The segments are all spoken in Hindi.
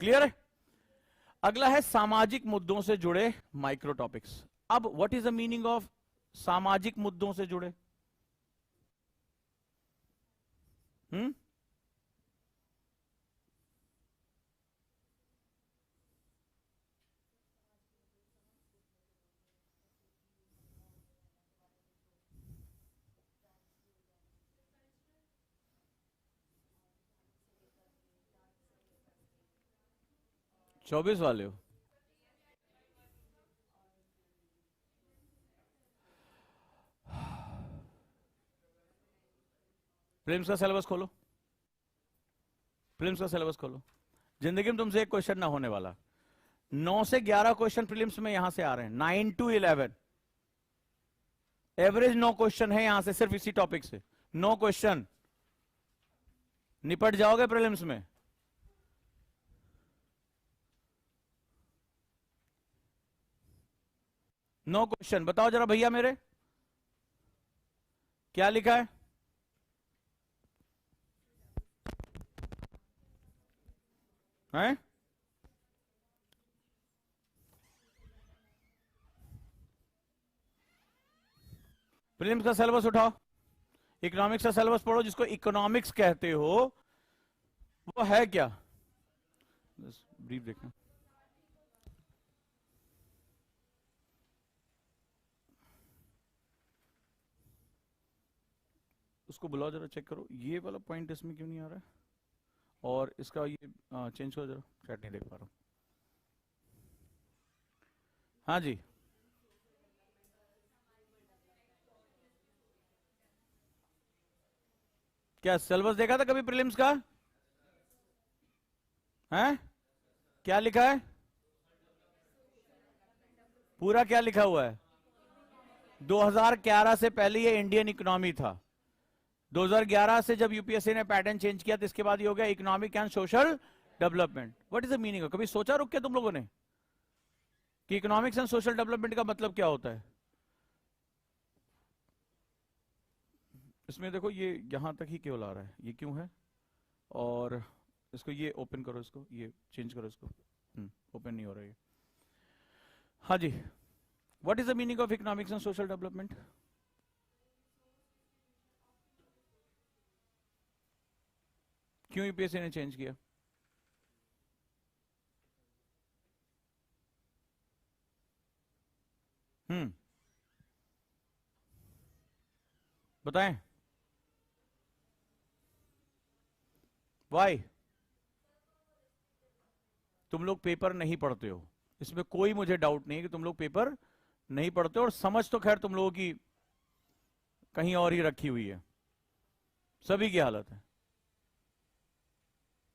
क्लियर है? अगला है सामाजिक मुद्दों से जुड़े माइक्रो टॉपिक्स। अब what is the meaning of सामाजिक मुद्दों से जुड़े? हम्म, चौबीस वाले हो? प्रीलिम्स का सिलेबस खोलो, प्रीलिम्स का सिलेबस खोलो। जिंदगी में तुमसे एक क्वेश्चन ना होने वाला। 9 से 11 क्वेश्चन प्रीलिम्स में यहां से आ रहे हैं, 9 to 11 एवरेज 9 क्वेश्चन है यहां से, सिर्फ इसी टॉपिक से 9 क्वेश्चन। निपट जाओगे प्रीलिम्स में? No question. बताओ जरा भैया मेरे, क्या लिखा है? हैं? प्रीलिम्स का सिलेबस उठाओ, इकोनॉमिक्स का सिलेबस पढ़ो। जिसको इकोनॉमिक्स कहते हो वो है क्या? ब्रीफ देखना। उसको बुलाओ जरा, चेक करो ये वाला पॉइंट इसमें क्यों नहीं आ रहा है, और इसका ये चेंज करो जरा, चैट नहीं देख पा रहा हूं। हाँ जी, क्या सिलेबस देखा था कभी प्रीलिम्स का? हैं? क्या लिखा है? पूरा क्या लिखा हुआ है? 2011 से पहले ये इंडियन इकोनॉमी था। 2011 से जब यूपीएससी ने पैटर्न चेंज किया तो इसके बाद ये हो गया economic and social development. What is the meaning? कभी सोचा रुक के तुम लोगों ने कि इकोनॉमिक्स एंड सोशल डेवलपमेंट का मतलब क्या होता है? इसमें देखो ये यहां तक ही केवल आ रहा है, ये क्यों है? और इसको ये ओपन करो, इसको ये चेंज करो, इसको ओपन नहीं हो रहा है। हाँ जी, what is the meaning of economics and social development? क्यों यूपीएससी ने चेंज किया? बताएं। वाई? तुम लोग पेपर नहीं पढ़ते हो, इसमें कोई मुझे डाउट नहीं है कि तुम लोग पेपर नहीं पढ़ते हो, और समझ तो खैर तुम लोगों की कहीं और ही रखी हुई है, सभी की हालत है।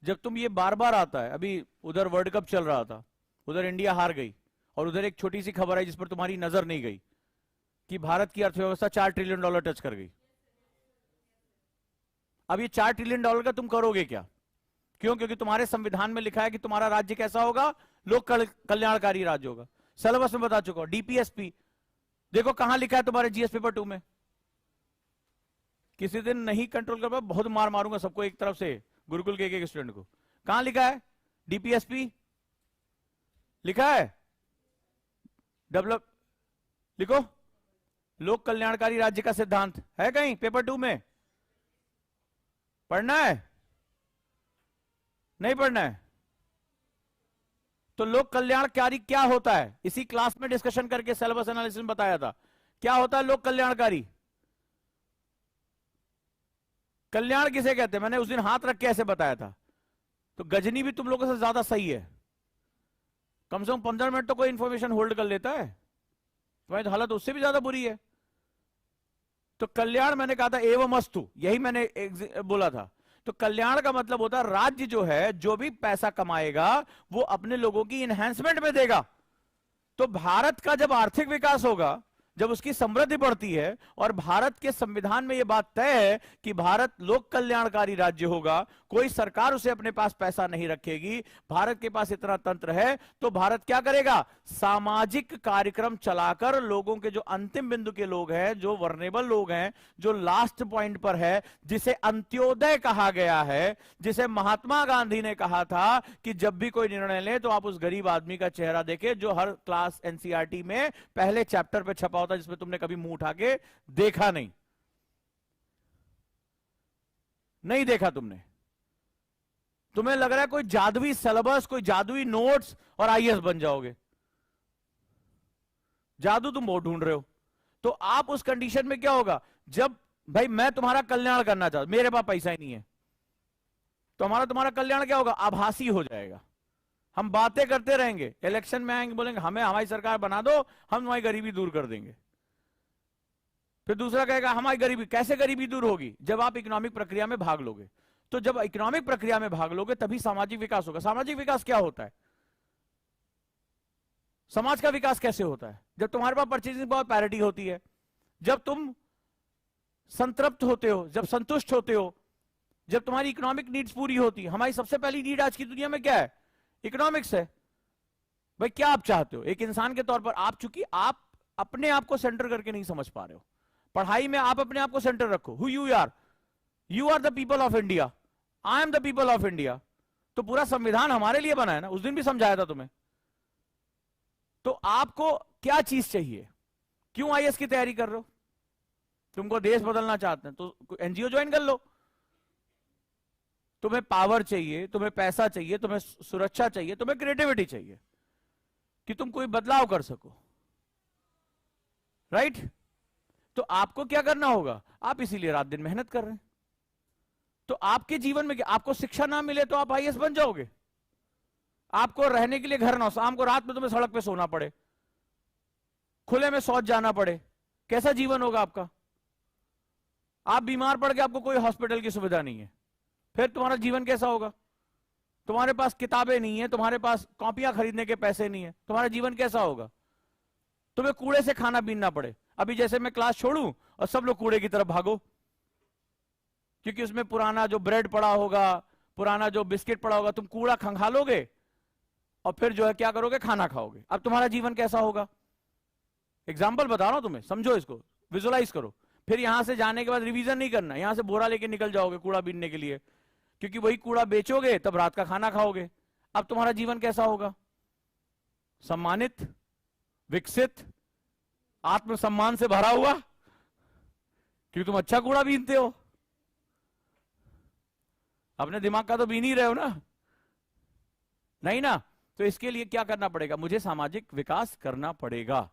जब तुम ये बार बार आता है, अभी उधर वर्ल्ड कप चल रहा था, उधर इंडिया हार गई, और उधर एक छोटी सी खबर आई जिस पर तुम्हारी नजर नहीं गई कि भारत की अर्थव्यवस्था $4 ट्रिलियन टच कर गई। अब ये $4 ट्रिलियन का तुम करोगे क्या? क्यों? क्योंकि तुम्हारे संविधान में लिखा है कि तुम्हारा राज्य कैसा होगा? लोक कल्याणकारी राज्य होगा। सिलेबस में बता चुका हूं, डीपीएसपी देखो कहां लिखा है तुम्हारे जीएस पेपर 2 में। किसी दिन नहीं कंट्रोल कर पाए बहुत मार मारूंगा सबको एक तरफ से, गुरुकुल के एक स्टूडेंट को। कहां लिखा है? डीपीएसपी लिखा है? डेवलप लिखो, लोक कल्याणकारी राज्य का सिद्धांत है कहीं पेपर 2 में? पढ़ना है? नहीं पढ़ना है? तो लोक कल्याणकारी क्या होता है इसी क्लास में डिस्कशन करके सिलेबस एनालिसिस में बताया था। क्या होता है लोक कल्याणकारी? कल्याण किसे कहते हैं मैंने उस दिन हाथ रख के ऐसे बताया था। तो गजनी भी तुम लोगों से ज्यादा सही है, कम से कम 15 मिनट तो कोई इंफॉर्मेशन होल्ड कर लेता है, तुम्हारी तो हालत उससे भी ज्यादा बुरी है। तो कल्याण मैंने कहा था एवं अस्तु, यही मैंने बोला था। तो कल्याण का मतलब होता है राज्य जो है जो भी पैसा कमाएगा वो अपने लोगों की इनहेंसमेंट में देगा। तो भारत का जब आर्थिक विकास होगा, जब उसकी समृद्धि बढ़ती है और भारत के संविधान में यह बात तय है कि भारत लोक कल्याणकारी राज्य होगा, कोई सरकार उसे अपने पास पैसा नहीं रखेगी, भारत के पास इतना तंत्र है, तो भारत क्या करेगा? सामाजिक कार्यक्रम चलाकर लोगों के जो अंतिम बिंदु के लोग हैं, जो वर्नेबल लोग हैं, जो लास्ट पॉइंट पर है, जिसे अंत्योदय कहा गया है, जिसे महात्मा गांधी ने कहा था कि जब भी कोई निर्णय ले तो आप उस गरीब आदमी का चेहरा देखें जो हर क्लास एनसीईआरटी में पहले चैप्टर पे छपा होता, जिसमें तुमने कभी मुंह उठा के देखा नहीं देखा तुमने। तुम्हें लग रहा है कोई जादुई सिलेबस, कोई जादुई नोट्स और आईएएस बन जाओगे। जादू तुम बहुत ढूंढ रहे हो। तो आप उस कंडीशन में क्या होगा, जब भाई मैं तुम्हारा कल्याण करना चाहता, मेरे पास पैसा ही नहीं है, तो तुम्हारा कल्याण क्या होगा? आभासी हो जाएगा। हम बातें करते रहेंगे, इलेक्शन में आएंगे, बोलेंगे हमें हमारी सरकार बना दो, हम तुम्हारी गरीबी दूर कर देंगे। फिर दूसरा कहेगा हमारी गरीबी, कैसे गरीबी दूर होगी? जब आप इकोनॉमिक प्रक्रिया में भाग लोगे। तो जब इकोनॉमिक प्रक्रिया में भाग लोगे तभी सामाजिक विकास होगा। सामाजिक विकास क्या होता है? समाज का विकास कैसे होता है? जब तुम्हारे पास परचेजिंग पावर पैरिटी होती है, जब तुम संतृप्त होते हो, जब संतुष्ट होते हो, जब तुम्हारी इकोनॉमिक नीड्स पूरी होती है। हमारी सबसे पहली नीड आज की दुनिया में क्या है? इकोनॉमिक्स है। भाई क्या आप चाहते हो एक इंसान के तौर पर? आप चूंकि आप अपने आप को सेंटर करके नहीं समझ पा रहे हो। पढ़ाई में आप अपने आप को सेंटर रखो। Who you are, you are the people of India, I am the people of India. तो पूरा संविधान हमारे लिए बना है ना, उस दिन भी समझाया था तुम्हें। तो आपको क्या चीज चाहिए? क्यों आईएएस की तैयारी कर रहे हो? तुमको देश बदलना चाहते हैं तो एनजीओ ज्वाइन कर लो। तुम्हें पावर चाहिए, तुम्हें पैसा चाहिए, तुम्हें सुरक्षा चाहिए, तुम्हें क्रिएटिविटी चाहिए कि तुम कोई बदलाव कर सको, राइट? तो आपको क्या करना होगा? आप इसीलिए रात दिन मेहनत कर रहे हैं। तो आपके जीवन में आपको शिक्षा ना मिले तो आप आईएएस बन जाओगे? आपको रहने के लिए घर ना हो, शाम को रात में तुम्हें सड़क पे सोना पड़े, खुले में शौच जाना पड़े, कैसा जीवन होगा आपका? आप बीमार पड़ गए, आपको कोई हॉस्पिटल की सुविधा नहीं है, फिर तुम्हारा जीवन कैसा होगा? तुम्हारे पास किताबें नहीं है, तुम्हारे पास कॉपियां खरीदने के पैसे नहीं है, तुम्हारा जीवन कैसा होगा? तुम्हें कूड़े से खाना बीनना पड़े। अभी जैसे मैं क्लास छोड़ूं और सब लोग कूड़े की तरफ भागो, क्योंकि उसमें पुराना जो ब्रेड पड़ा होगा, पुराना जो बिस्किट पड़ा होगा, तुम कूड़ा खंगालोगे और फिर जो है क्या करोगे? खाना खाओगे। अब तुम्हारा जीवन कैसा होगा? एग्जाम्पल बता रहा हूं तुम्हें, समझो इसको, विजुअलाइज करो। फिर यहां से जाने के बाद रिवीजन नहीं करना, यहां से बोरा लेके निकल जाओगे कूड़ा बीनने के लिए, क्योंकि वही कूड़ा बेचोगे तब रात का खाना खाओगे। अब तुम्हारा जीवन कैसा होगा? सम्मानित, विकसित, आत्मसम्मान से भरा हुआ, क्योंकि तुम अच्छा कूड़ा बीनते हो। अपने दिमाग का तो बीन ही रहे हो ना, नहीं ना? तो इसके लिए क्या करना पड़ेगा? मुझे सामाजिक विकास करना पड़ेगा।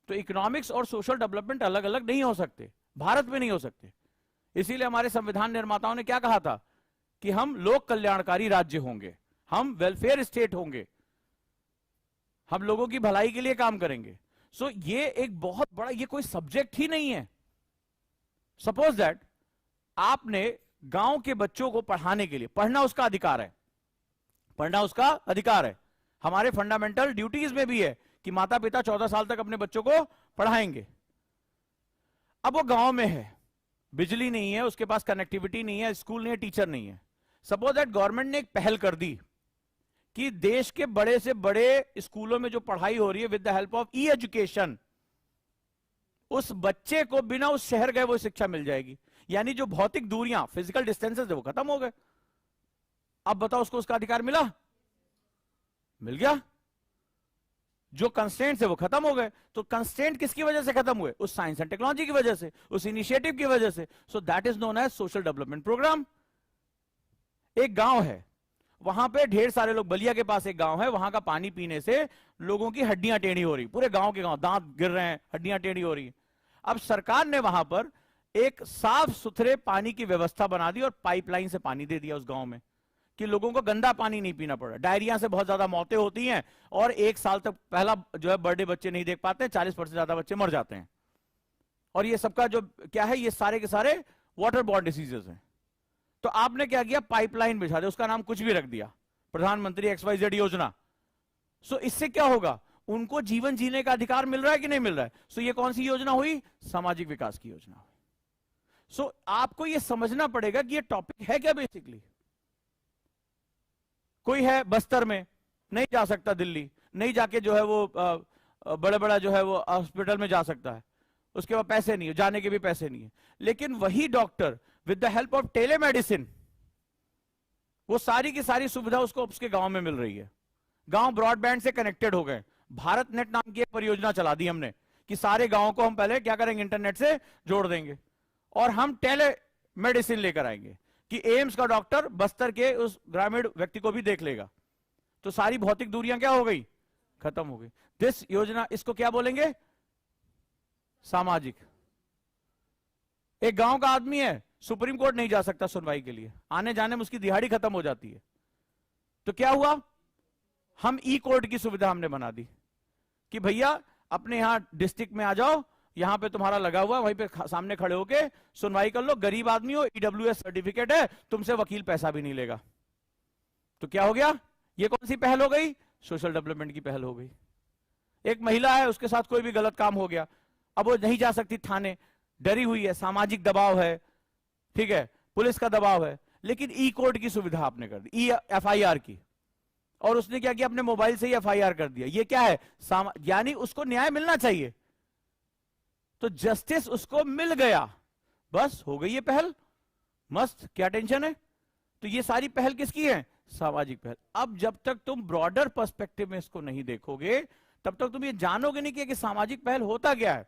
तो इकोनॉमिक्स और सोशल डेवलपमेंट अलग अलग नहीं हो सकते, भारत में नहीं हो सकते। इसीलिए हमारे संविधान निर्माताओं ने क्या कहा था कि हम लोक कल्याणकारी राज्य होंगे, हम वेलफेयर स्टेट होंगे, हम लोगों की भलाई के लिए काम करेंगे। सो ये एक बहुत बड़ा, ये कोई सब्जेक्ट ही नहीं है। सपोज दैट आपने गांव के बच्चों को पढ़ाने के लिए, पढ़ना उसका अधिकार है, पढ़ना उसका अधिकार है, हमारे फंडामेंटल ड्यूटीज में भी है कि माता पिता 14 साल तक अपने बच्चों को पढ़ाएंगे। अब वो गांव में है, बिजली नहीं है, उसके पास कनेक्टिविटी नहीं है, स्कूल नहीं है, टीचर नहीं है। सपोज दैट गवर्नमेंट ने एक पहल कर दी कि देश के बड़े से बड़े स्कूलों में जो पढ़ाई हो रही है with the help of E education, उस बच्चे को बिना उस शहर गए वो शिक्षा मिल जाएगी। यानी जो भौतिक दूरियां, फिजिकल डिस्टेंसेस है वो खत्म हो गए। अब बताओ उसको उसका अधिकार मिला? मिल गया। जो कंस्ट्रेंट्स है वो खत्म हो गए। तो कंस्ट्रेंट किसकी वजह से खत्म हुए? उस साइंस एंड टेक्नोलॉजी की वजह से, उस इनिशिएटिव की वजह से। So that is known as social development programme. एक गांव है, वहां पे ढेर सारे लोग, बलिया के पास एक गांव है, वहां का पानी पीने से लोगों की हड्डियां टेढ़ी हो रही, पूरे गांव के गांव दांत गिर रहे हैं, हड्डियां टेढ़ी हो रही। अब सरकार ने वहां पर एक साफ सुथरे पानी की व्यवस्था बना दी और पाइपलाइन से पानी दे दिया उस गांव में, कि लोगों को गंदा पानी नहीं पीना पड़ा। डायरिया से बहुत ज्यादा मौतें होती हैं और 1 साल तक पहला जो है बर्थडे बच्चे नहीं देख पाते हैं, 40% से ज्यादा बच्चे मर जाते हैं। और ये सबका जो क्या है, ये सारे के सारे वाटर बॉर्न डिसीजेस हैं। तो आपने क्या किया? पाइपलाइन बिछा दिया, उसका नाम कुछ भी रख दिया, प्रधानमंत्री XYZ योजना। सो इससे क्या होगा? उनको जीवन जीने का अधिकार मिल रहा है कि नहीं मिल रहा है? सो ये कौन सी योजना हुई? सामाजिक विकास की योजना हुई। सो आपको ये समझना पड़ेगा कि ये टॉपिक है क्या बेसिकली। कोई है बस्तर में, नहीं जा सकता दिल्ली, नहीं जाके जो है वो बड़ा बड़ा जो है वो हॉस्पिटल में जा सकता है, उसके बाद पैसे नहीं है, जाने के भी पैसे नहीं है, लेकिन वही doctor with the help of telemedicine वो सारी की सारी सुविधा उसको उसके गांव में मिल रही है। गांव ब्रॉडबैंड से कनेक्टेड हो गए। भारत नेट नाम की एक परियोजना चला दी हमने कि सारे गांवों को हम पहले क्या करेंगे, इंटरनेट से जोड़ देंगे और हम टेली मेडिसिन लेकर आएंगे कि एम्स का डॉक्टर बस्तर के उस ग्रामीण व्यक्ति को भी देख लेगा। तो सारी भौतिक दूरियां क्या हो गई, खत्म हो गई। दिस योजना, इसको क्या बोलेंगे, सामाजिक। एक गांव का आदमी है, सुप्रीम कोर्ट नहीं जा सकता सुनवाई के लिए, आने जाने में उसकी दिहाड़ी खत्म हो जाती है। तो क्या हुआ, हम ई कोर्ट की सुविधा हमने बना दी कि भैया अपने यहां डिस्ट्रिक्ट में आ जाओ, यहां पे तुम्हारा लगा हुआ, वहीं पे सामने खड़े होके सुनवाई कर लो, गरीब आदमी हो, ईडब्ल्यूएस सर्टिफिकेट है, तुमसे वकील पैसा भी नहीं लेगा। तो क्या हो गया, ये कौन सी पहल हो गई, सोशल डेवलपमेंट की पहल हो गई। एक महिला है, उसके साथ कोई भी गलत काम हो गया, अब वो नहीं जा सकती थाने, डरी हुई है, सामाजिक दबाव है, ठीक है, पुलिस का दबाव है, लेकिन ई कोर्ट की सुविधा आपने कर दी, ई एफआईआर की, और उसने क्या किया, अपने मोबाइल से ही एफआईआर कर दिया। ये क्या है, यानी उसको न्याय मिलना चाहिए, तो जस्टिस उसको मिल गया, बस हो गई ये पहल, मस्त, क्या टेंशन है। तो ये सारी पहल किसकी है, सामाजिक पहल। अब जब तक तुम ब्रॉडर पर्सपेक्टिव में इसको नहीं देखोगे, तब तक तुम ये जानोगे नहीं कि सामाजिक पहल होता क्या है।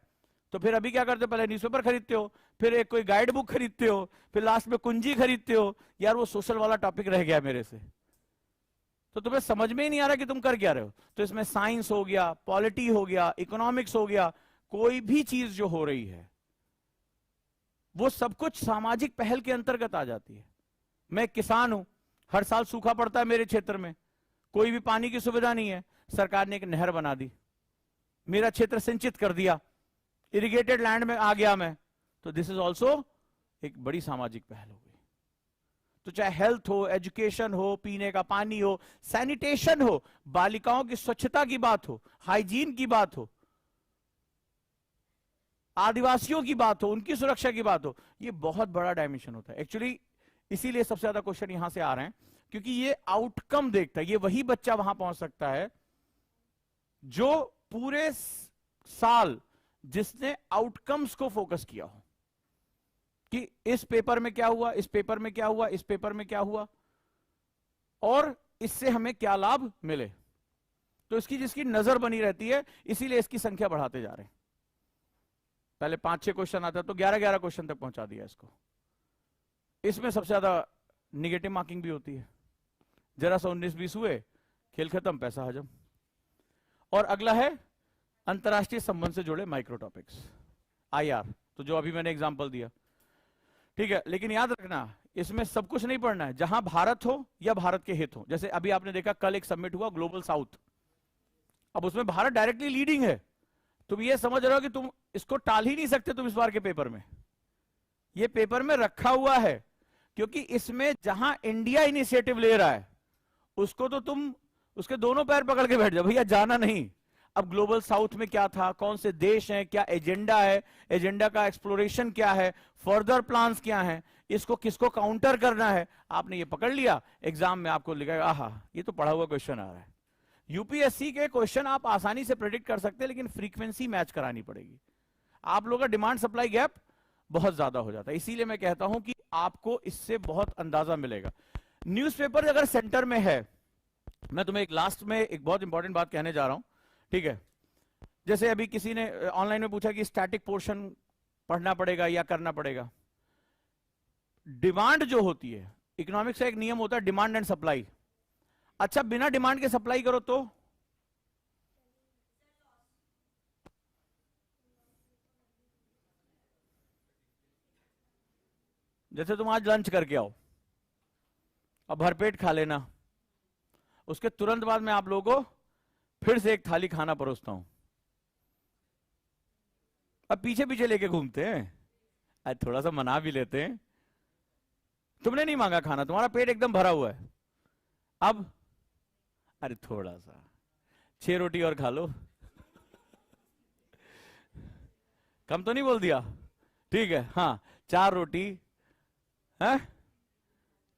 तो फिर अभी क्या करते हो, पहले न्यूज़पेपर खरीदते हो, फिर एक कोई गाइड बुक खरीदते हो, फिर लास्ट में कुंजी खरीदते हो। यार वो सोशल वाला टॉपिक रह गया मेरे से, तो तुम्हें समझ में ही नहीं आ रहा कि तुम कर क्या रहे हो। तो इसमें साइंस हो गया, पॉलिटी हो गया, इकोनॉमिक्स हो गया, कोई भी चीज जो हो रही है वो सब कुछ सामाजिक पहल के अंतर्गत आ जाती है। मैं एक किसान हूं, हर साल सूखा पड़ता है मेरे क्षेत्र में, कोई भी पानी की सुविधा नहीं है, सरकार ने एक नहर बना दी, मेरा क्षेत्र सिंचित कर दिया, इरिगेटेड लैंड में आ गया मैं, तो दिस इज ऑल्सो एक बड़ी सामाजिक पहल हो गई। तो चाहे हेल्थ हो, एजुकेशन हो, पीने का पानी हो, सैनिटेशन हो, बालिकाओं की स्वच्छता की बात हो, हाइजीन की बात हो, आदिवासियों की बात हो, उनकी सुरक्षा की बात हो, ये बहुत बड़ा डायमेंशन होता है एक्चुअली। इसीलिए सबसे ज्यादा क्वेश्चन यहां से आ रहे हैं, क्योंकि ये आउटकम देखता है। ये वही बच्चा वहां पहुंच सकता है जो पूरे साल जिसने आउटकम्स को फोकस किया हो कि इस पेपर में क्या हुआ, इस पेपर में क्या हुआ, इस पेपर में क्या हुआ, और इससे हमें क्या लाभ मिले। तो इसकी जिसकी नजर बनी रहती है, इसीलिए इसकी संख्या बढ़ाते जा रहे हैं। पहले 5-6 क्वेश्चन आता तो 11-11 क्वेश्चन तक पहुंचा दिया इसको। इसमें सबसे ज्यादा निगेटिव मार्किंग भी होती है, जरा सा 19-20 हुए, खेल खत्म, पैसा हजम। और अगला है अंतरराष्ट्रीय संबंध से जुड़े माइक्रो टॉपिक्स, आईआर, तो जो अभी मैंने एग्जांपल दिया, ठीक है। लेकिन याद रखना, इसमें सब कुछ नहीं पढ़ना है, जहां भारत हो या भारत के हित हो। जैसे अभी आपने देखा कल एक समिट हुआ ग्लोबल साउथ, अब उसमें भारत डायरेक्टली लीडिंग है, तुम ये समझ रहे हो कि तुम इसको टाल ही नहीं सकते तुम इस बार के पेपर में, ये पेपर में रखा हुआ है, क्योंकि इसमें जहां इंडिया इनिशिएटिव ले रहा है उसको तो तुम उसके दोनों पैर पकड़ के बैठ जाओ, भैया जाना नहीं। अब ग्लोबल साउथ में क्या था, कौन से देश हैं, क्या एजेंडा है, एजेंडा का एक्सप्लोरेशन क्या है, फर्दर प्लान्स क्या हैं, इसको किसको काउंटर करना है, आपने ये पकड़ लिया, एग्जाम में आपको लिखा, आहा ये तो पढ़ा हुआ क्वेश्चन आ रहा है। यूपीएससी के क्वेश्चन आप आसानी से प्रेडिक्ट कर सकते हैं, लेकिन फ्रीक्वेंसी मैच करानी पड़ेगी। आप लोगों का डिमांड सप्लाई गैप बहुत ज्यादा हो जाता है, इसीलिए मैं कहता हूं कि आपको इससे बहुत अंदाजा मिलेगा। न्यूज़पेपर अगर सेंटर में है, मैं तुम्हें एक लास्ट में एक बहुत इंपॉर्टेंट बात कहने जा रहा हूं, ठीक है। जैसे अभी किसी ने ऑनलाइन में पूछा कि स्टैटिक पोर्शन पढ़ना पड़ेगा या करना पड़ेगा। डिमांड जो होती है, इकोनॉमिक्स का एक नियम होता है डिमांड एंड सप्लाई। अच्छा, बिना डिमांड के सप्लाई करो तो जैसे तुम आज लंच करके आओ, अब भरपेट खा लेना, उसके तुरंत बाद में आप लोगों को फिर से एक थाली खाना परोसता हूं, अब पीछे पीछे लेके घूमते हैं, आज थोड़ा सा मना भी लेते हैं, तुमने नहीं मांगा खाना, तुम्हारा पेट एकदम भरा हुआ है, अब अरे थोड़ा सा 6 रोटी और खा लो। कम तो नहीं बोल दिया? ठीक है, हाँ 4 रोटी है।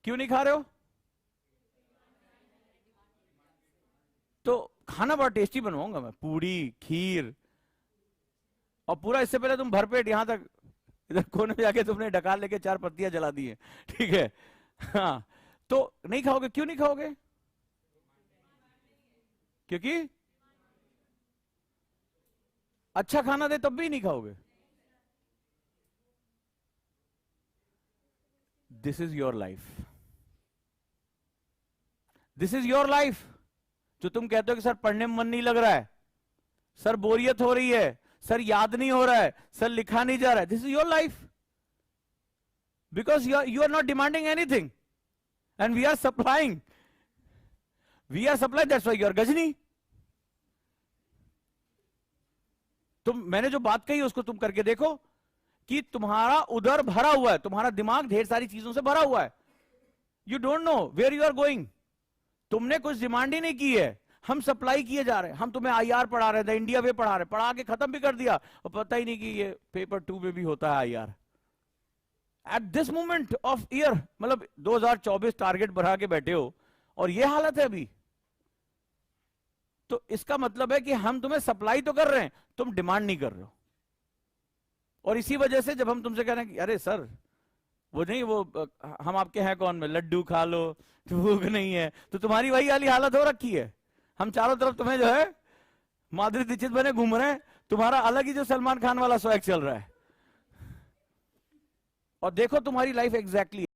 क्यों नहीं खा रहे हो? तो खाना बड़ा टेस्टी बनवाऊंगा मैं, पूरी खीर, और पूरा इससे पहले तुम भरपेट यहां तक इधर कोने में जाके तुमने डकार लेके 4 पत्तियां जला दी है, ठीक है। हाँ, तो नहीं खाओगे? क्यों नहीं खाओगे? क्योंकि अच्छा खाना दे तब भी नहीं खाओगे। This is your life, this is your life. जो तुम कहते हो कि सर पढ़ने में मन नहीं लग रहा है, सर बोरियत हो रही है, सर याद नहीं हो रहा है, सर लिखा नहीं जा रहा है, this is your life, because you are not demanding anything and we are supplying, that's why you are Ghajini. मैंने जो बात कही उसको तुम करके देखो कि तुम्हारा उधर भरा हुआ है, तुम्हारा दिमाग ढेर सारी चीजों से भरा हुआ है, you don't know where you are going. तुमने कुछ डिमांड ही नहीं की है, हम सप्लाई किए जा रहे हैं। हम तुम्हें आईआर पढ़ा रहे थे, इंडिया वे पढ़ा रहे, पढ़ा के खत्म भी कर दिया और पता ही नहीं कि ये पेपर 2 में भी होता है IR. At this moment of year, मतलब 2024 टारगेट बढ़ा के बैठे हो और ये हालत है अभी। तो इसका मतलब है कि हम तुम्हें सप्लाई तो कर रहे हैं, तुम डिमांड नहीं कर रहे हो। और इसी वजह से जब हम तुमसे कह रहे हैं कि अरे सर वो नहीं, वो हम आपके हैं कौन में, लड्डू खा लो, भूख नहीं है, तो तुम्हारी वही वाली हालत हो रखी है। हम चारों तरफ तुम्हें जो है माधुरी दीक्षित बने घूम रहे हैं, तुम्हारा अलग ही जो सलमान खान वाला स्वैग चल रहा है। और देखो तुम्हारी लाइफ एग्जैक्टली